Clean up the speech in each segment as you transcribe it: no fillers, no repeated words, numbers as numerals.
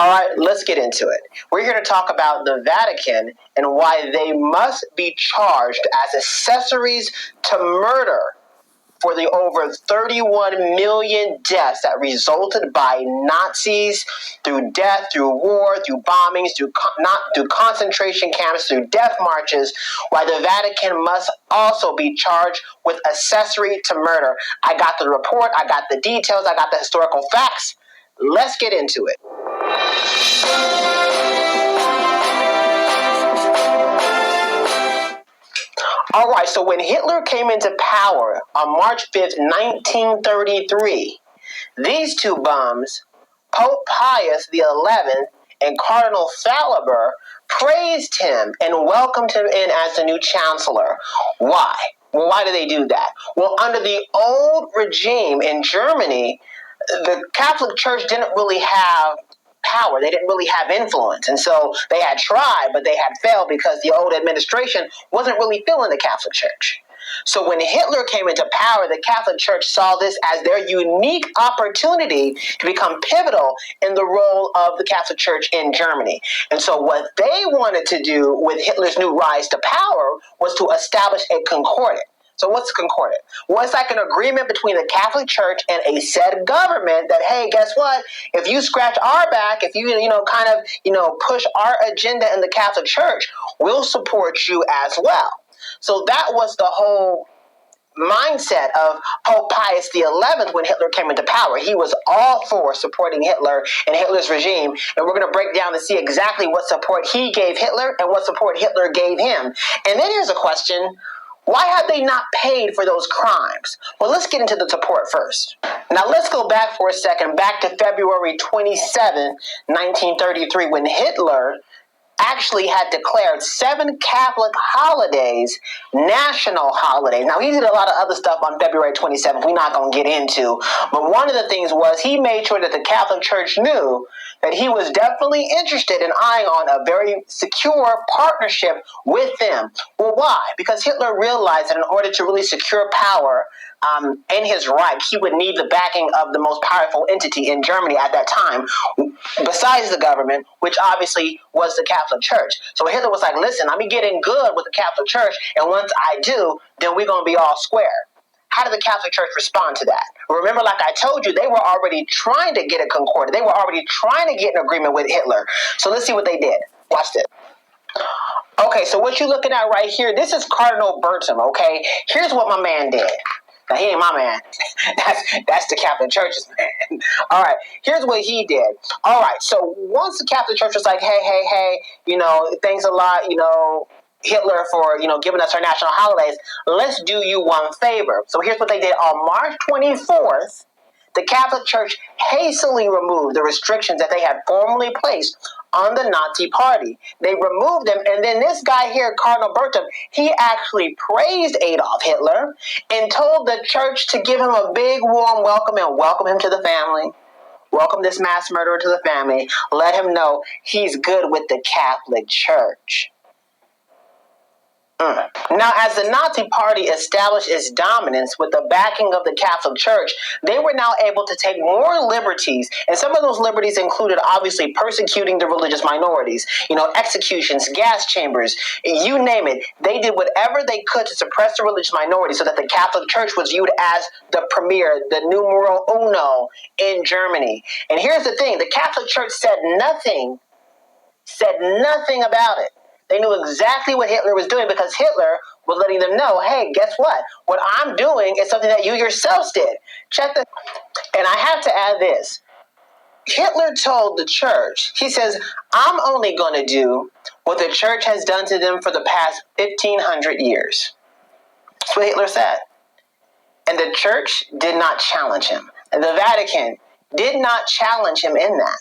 All right, let's get into it. We're here to talk about the Vatican and why they must be charged as accessories to murder for the over 31 million deaths that resulted by Nazis through death, through war, through bombings, through concentration camps, through death marches, why the Vatican must also be charged with accessory to murder. I got the report, I got the details, I got the historical facts. Let's get into it. All right, so when Hitler came into power on March 5th, 1933, these two bums, Pope Pius XI and Cardinal Fallaber, praised him and welcomed him in as the new chancellor. Why? Well, why do they do that? Well, under the old regime in Germany, the Catholic Church didn't really have power. They didn't really have influence. And so they had tried, but they had failed because the old administration wasn't really feeling the Catholic Church. So when Hitler came into power, the Catholic Church saw this as their unique opportunity to become pivotal in the role of the Catholic Church in Germany. And so what they wanted to do with Hitler's new rise to power was to establish a concordat. So what's concordant? Well, it's like an agreement between the Catholic Church and a said government that, hey, guess what? If you scratch our back, if you, push our agenda in the Catholic Church, we'll support you as well. So that was the whole mindset of Pope Pius XI when Hitler came into power. He was all for supporting Hitler and Hitler's regime, and we're going to break down to see exactly what support he gave Hitler and what support Hitler gave him. And then here's a question. Why had they not paid for those crimes? Well, let's get into the support first. Now, let's go back for a second, back to February 27, 1933, when Hitler actually had declared 7 Catholic holidays national holidays. Now, he did a lot of other stuff on February 27th we're not going to get into, but one of the things was he made sure that the Catholic Church knew that he was definitely interested in eyeing on a very secure partnership with them. Well, why? Because Hitler realized that in order to really secure power in his Reich, he would need the backing of the most powerful entity in Germany at that time, besides the government, which obviously was the Catholic Church. So Hitler was like, listen, I'm getting good with the Catholic Church, and once I do, then we're going to be all square. How did the Catholic Church respond to that? Remember, like I told you, they were already trying to get a concordat. They were already trying to get an agreement with Hitler. So let's see what they did. Watch this. Okay, so what you're looking at right here, this is Cardinal Bertram, okay? Here's what my man did. Now, he ain't my man. That's the Catholic Church's man. All right, here's what he did. All right, so once the Catholic Church was like, hey, thanks a lot, Hitler for, giving us our national holidays, let's do you one favor. So here's what they did. On March 24th, the Catholic Church hastily removed the restrictions that they had formerly placed on the Nazi Party. They removed them, and then this guy here, Cardinal Bertram, he actually praised Adolf Hitler and told the church to give him a big warm welcome and welcome him to the family. Welcome this mass murderer to the family. Let him know he's good with the Catholic Church. Now, as the Nazi Party established its dominance with the backing of the Catholic Church, they were now able to take more liberties, and some of those liberties included obviously persecuting the religious minorities, executions, gas chambers, you name it. They did whatever they could to suppress the religious minority so that the Catholic Church was viewed as the premier, the numero uno in Germany. And here's the thing, the Catholic Church said nothing about it. They knew exactly what Hitler was doing because Hitler was letting them know, hey, guess what? What I'm doing is something that you yourselves did. And I have to add this. Hitler told the church, he says, I'm only going to do what the church has done to them for the past 1,500 years. That's what Hitler said. And the church did not challenge him. And the Vatican did not challenge him in that.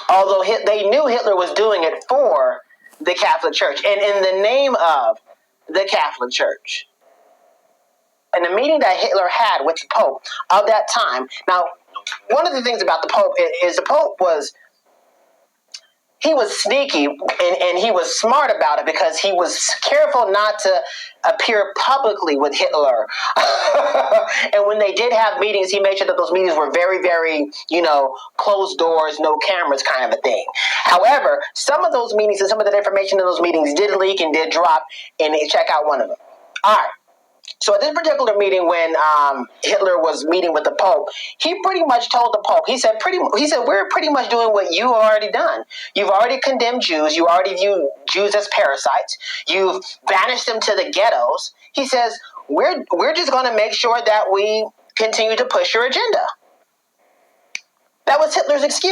Although they knew Hitler was doing it for the Catholic Church and in the name of the Catholic Church. In the meeting that Hitler had with the Pope of that time, now, one of the things about the Pope is the Pope he was sneaky and he was smart about it because he was careful not to appear publicly with Hitler. And when they did have meetings, he made sure that those meetings were very, very, closed doors, no cameras kind of a thing. However, some of those meetings and some of the information in those meetings did leak and did drop, and check out one of them. All right. So at this particular meeting, when Hitler was meeting with the Pope, he pretty much told the Pope, he said, we're pretty much doing what you have already done. You've already condemned Jews. You already view Jews as parasites. You've banished them to the ghettos. He says, we're just going to make sure that we continue to push your agenda. That was Hitler's excuse.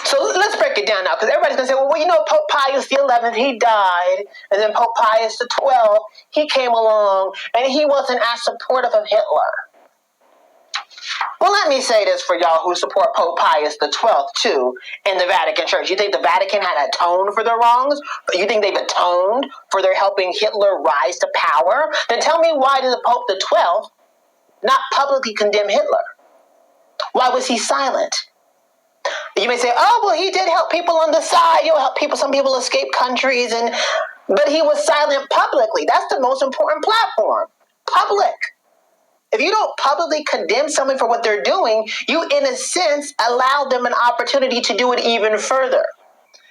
So let's break it down now, because everybody's going to say, well, Pope Pius XI, he died, and then Pope Pius XII, he came along, and he wasn't as supportive of Hitler. Well, let me say this for y'all who support Pope Pius XII, too, in the Vatican Church. You think the Vatican had atoned for their wrongs? You think they've atoned for their helping Hitler rise to power? Then tell me, why did the Pope XII not publicly condemn Hitler? Why was he silent? You may say, oh, well, he did help people on the side. Help people. Some people escape countries, but he was silent publicly. That's the most important platform. Public. If you don't publicly condemn someone for what they're doing, you, in a sense, allow them an opportunity to do it even further.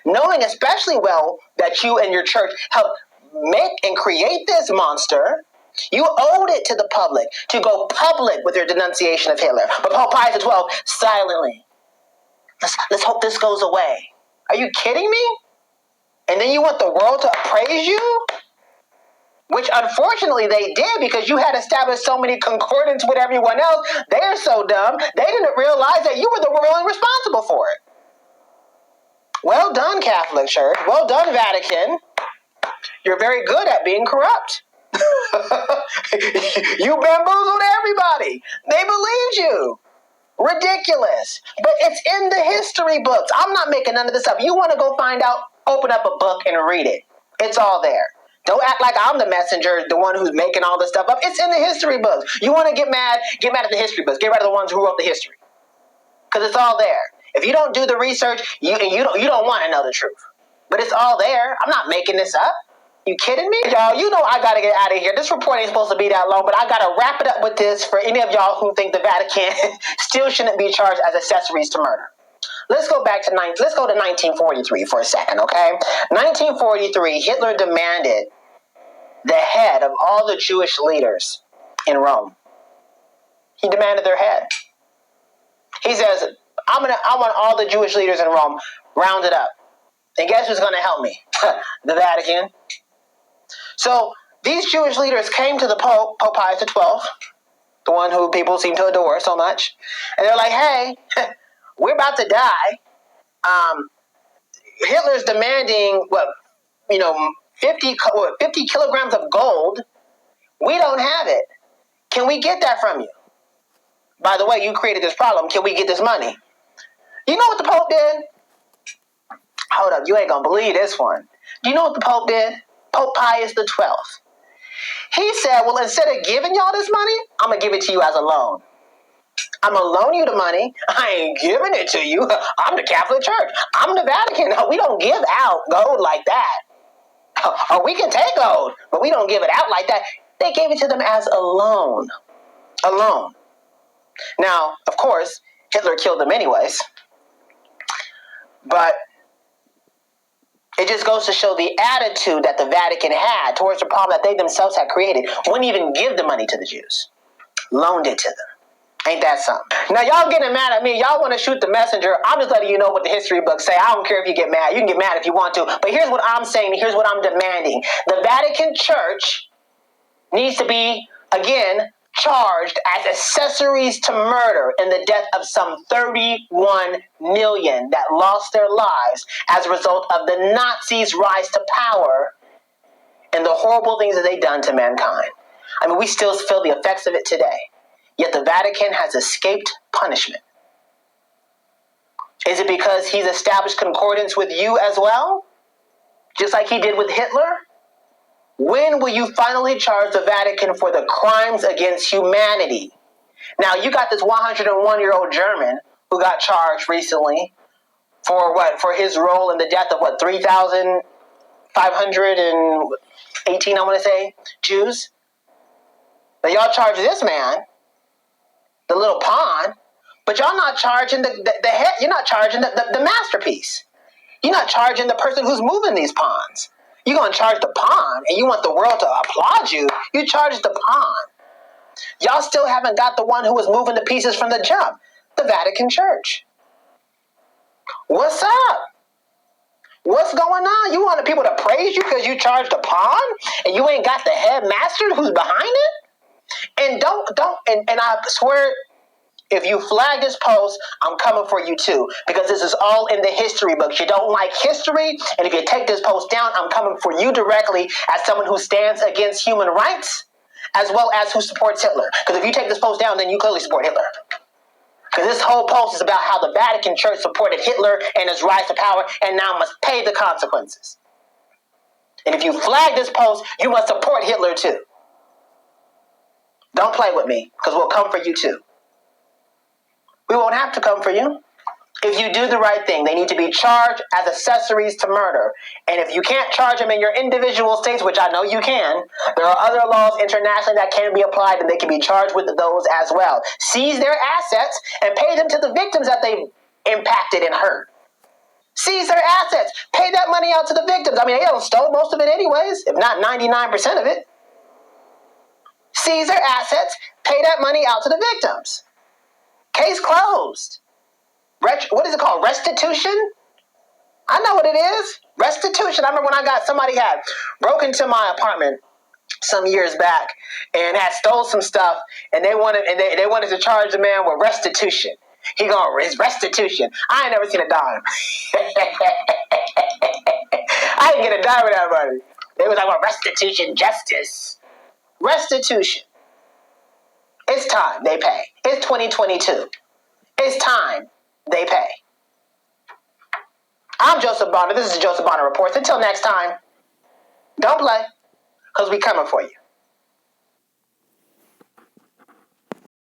Knowing especially well that you and your church helped make and create this monster, you owed it to the public to go public with your denunciation of Hitler. But Pope Pius XII, silently. Let's hope this goes away. Are you kidding me? And then you want the world to appraise you? Which unfortunately they did, because you had established so many concordance with everyone else. They're so dumb, they didn't realize that you were the one responsible for it. Well done, Catholic Church. Well done, Vatican. You're very good at being corrupt. You bamboozled everybody. They believed you. Ridiculous. But it's in the history books. I'm not making none of this up. You want to go find out, open up a book and read it. It's all there. Don't act like I'm the messenger, the one who's making all this stuff up. It's in the history books. You want to get mad at the history books. Get rid of the ones who wrote the history. Because it's all there. If you don't do the research, you don't want to know the truth. But it's all there. I'm not making this up. You kidding me? Y'all, I got to get out of here. This report ain't supposed to be that long, but I got to wrap it up with this for any of y'all who think the Vatican still shouldn't be charged as accessories to murder. Let's go to 1943 for a second, okay? 1943, Hitler demanded the head of all the Jewish leaders in Rome. He demanded their head. He says, I want all the Jewish leaders in Rome rounded up. And guess who's going to help me? The Vatican. So these Jewish leaders came to the Pope Pius XII, the one who people seem to adore so much, and they're like, hey, we're about to die. Hitler's demanding, 50 kilograms of gold. We don't have it. Can we get that from you? By the way, you created this problem. Can we get this money? You know what the Pope did? Hold up, you ain't gonna believe this one. Do you know what the Pope did? Pope Pius XII. He said, well, instead of giving y'all this money, I'm going to give it to you as a loan. I'm going to loan you the money. I ain't giving it to you. I'm the Catholic Church. I'm the Vatican. We don't give out gold like that. Or we can take gold, but we don't give it out like that. They gave it to them as a loan. A loan. Now, of course, Hitler killed them anyways. But it just goes to show the attitude that the Vatican had towards the problem that they themselves had created. Wouldn't even give the money to the Jews. Loaned it to them. Ain't that something? Now, y'all getting mad at me. Y'all want to shoot the messenger. I'm just letting you know what the history books say. I don't care if you get mad. You can get mad if you want to. But here's what I'm saying. Here's what I'm demanding. The Vatican Church needs to be, again, charged as accessories to murder in the death of some 31 million that lost their lives as a result of the Nazis' rise to power and the horrible things that they've done to mankind. I mean, we still feel the effects of it today. Yet the Vatican has escaped punishment. Is it because he's established concordance with you as well? Just like he did with Hitler? When will you finally charge the Vatican for the crimes against humanity? Now, you got this 101-year-old German who got charged recently For what? For his role in the death of what? 3,518, I want to say, Jews. Now y'all charge this man, the little pawn, but y'all not charging the head. You're not charging the masterpiece. You're not charging the person who's moving these pawns. You're going to charge the pawn, and you want the world to applaud you. You charge the pawn. Y'all still haven't got the one who was moving the pieces from the jump, the Vatican Church. What's up? What's going on? You want the people to praise you because you charged a pawn, and you ain't got the headmaster who's behind it? And and I swear, if you flag this post, I'm coming for you too, because this is all in the history books. You don't like history, and if you take this post down, I'm coming for you directly as someone who stands against human rights, as well as who supports Hitler. Because if you take this post down, then you clearly support Hitler. Because this whole post is about how the Vatican Church supported Hitler and his rise to power, and now must pay the consequences. And if you flag this post, you must support Hitler too. Don't play with me, because we'll come for you too. We won't have to come for you. If you do the right thing, they need to be charged as accessories to murder. And if you can't charge them in your individual states, which I know you can, there are other laws internationally that can be applied, and they can be charged with those as well. Seize their assets and pay them to the victims that they've impacted and hurt. Seize their assets. Pay that money out to the victims. I mean, they don't stole most of it anyways, if not 99% of it. Seize their assets. Pay that money out to the victims. Case closed. What is it called? Restitution? I know what it is. Restitution. I remember when somebody had broke into my apartment some years back and had stole some stuff, and they wanted to charge the man with restitution. His restitution. I ain't never seen a dime. I didn't get a dime with that money. They was like, well, restitution, justice. Restitution. It's time they pay. It's 2022. It's time they pay. I'm Joseph Bonner. This is the Joseph Bonner Reports. Until next time, don't play, because we coming for you.